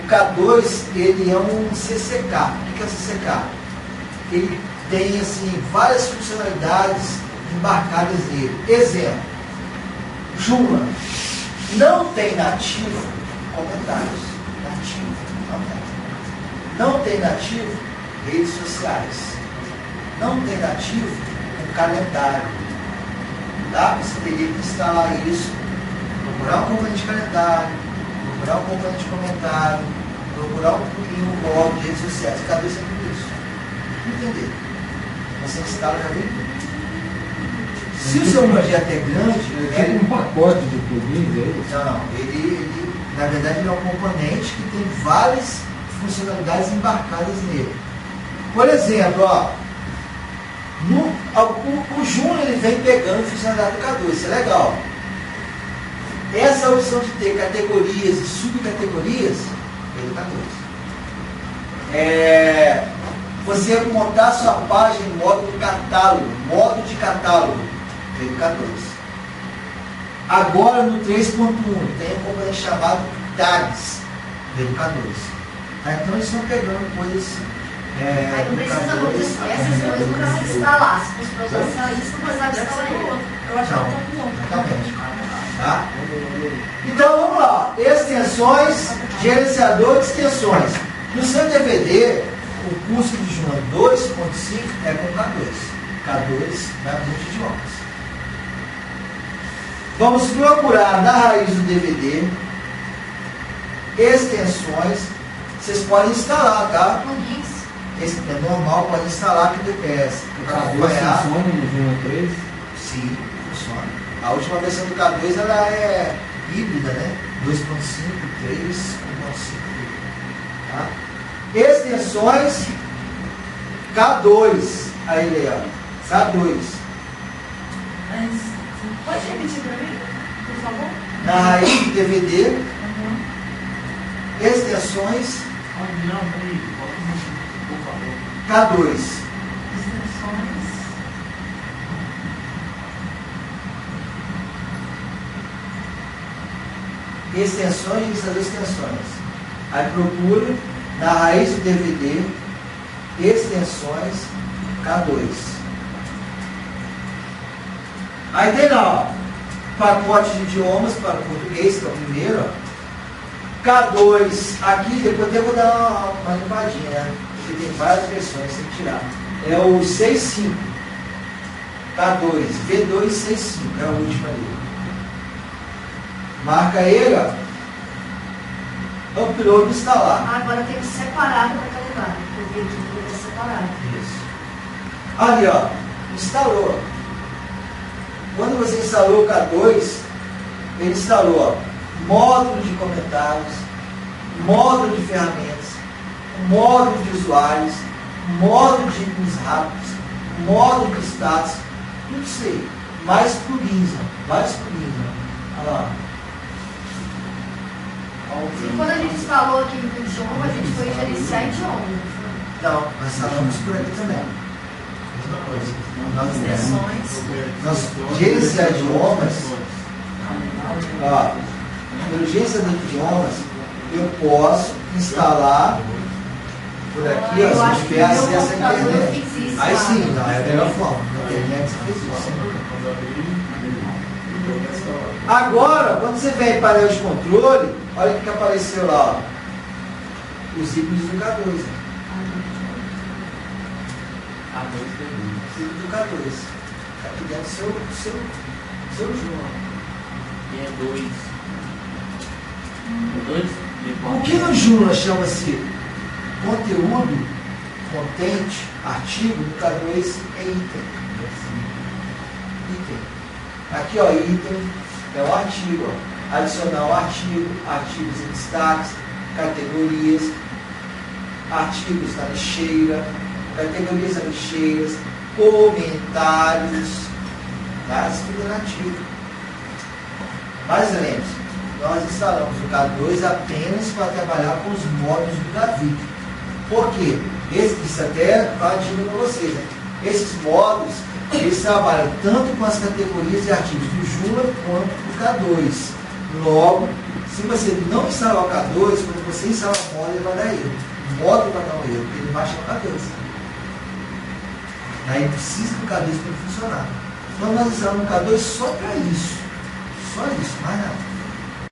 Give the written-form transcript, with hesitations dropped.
K2 ele é um CCK. O que é CCK? Ele tem assim, várias funcionalidades embarcadas nele. Exemplo, Joomla não tem nativo comentários. Nativo, não tem. Não tem nativo redes sociais. Não tem nativo um calendário. Tá? Você teria que instalar isso, procurar um componente de calendário, procurar um componente de comentário, procurar um blog de redes sociais. Cada vez é tudo isso. Entender. Você instala já vem tudo. Se o seu projeto é grande, é um pacote de plugins, é isso? Não, ele, na verdade, ele é um componente que tem várias funcionalidades embarcadas nele. Por exemplo, ó, o Joomla ele vem pegando funcionalidade do K2, isso é legal. Essa opção de ter categorias e subcategorias é do K2. Você montar sua página em modo modo de catálogo, é do K2. Agora no 3.1 tem um componente chamado tags, é do K2. Então eles estão pegando coisas. Aí não precisa essas coisas não precisa instalar. Se fosse para usar isso, não precisa instalar o outro. Eu acho que não está com outro. Exatamente. Tá? Então vamos lá. Extensões, gerenciador de extensões. No seu DVD, o curso de Joomla 2.5 é com K2. K2 vai multi-idiomas. Vamos procurar na raiz do DVD extensões. Vocês podem instalar, tá? Esse é normal, pode instalar que depende. K2 funciona no Joomla 3? Sim, funciona. A última versão do K2 ela é híbrida, né? 2.5, 3, 1.5. Tá? Extensões K2. Aí, Leandro. K2. Mas, pode repetir para mim, por favor? Na raiz do DVD. Extensões K2. Extensões, gerenciador de extensões. Aí procura na raiz do DVD extensões K2. Aí tem lá, ó, pacote de idiomas para o português, que é o primeiro, ó. K2, aqui depois eu vou dar uma limpadinha, né? Porque tem várias versões, tem que tirar. É o 6.5. K2, V265, é o último ali. Marca ele, ó. Upload instalar. Agora tem que separar para calendário, porque aqui é separado. Isso. Ali, ó, instalou. Quando você instalou o K2, ele instalou, ó, módulo de comentários, módulo de ferramentas, módulo de usuários, módulo de ícones rápidos, módulo de status, tudo isso aí. Mais plugins, vários plugins. Olha lá. E quando a gente instalou aqui no idioma, a gente foi gerenciar idioma. Não, nós instalamos por aqui também. Mesma coisa. Nós gerenciar idiomas, ó, pelo gerenciador de idiomas, eu posso instalar por aqui, ó, se eu tiver acesso à internet. Aí sim, não, é a melhor forma. Na internet você fez isso. Agora, quando você vem em painel de controle, olha o que apareceu lá, ó. Os ícones do K2. Os ícones do K2. Aqui dentro do seu Joomla. E é 2. É 2? O que no Joomla chama-se conteúdo, content, artigo, no K2 é item. Item. Aqui, ó, item é o artigo, ó. Adicionar o artigo, artigos em destaques, categorias, artigos na lixeira, categorias na lixeiras, comentários, tá? Isso tudo é nativo. Mas lembre-se, nós instalamos o K2 apenas para trabalhar com os módulos do Davi. Por quê? Isso até está dizendo para vocês, né? Esses módulos, eles trabalham tanto com as categorias e artigos do Joomla quanto do K2. Logo, se você não instalar o K2, quando você instalar o modo, ele vai dar erro. O modo vai dar um erro, porque ele baixa o K2. Aí precisa do K2 para funcionar. Então nós instalamos o K2 só para isso. Só isso, mais nada.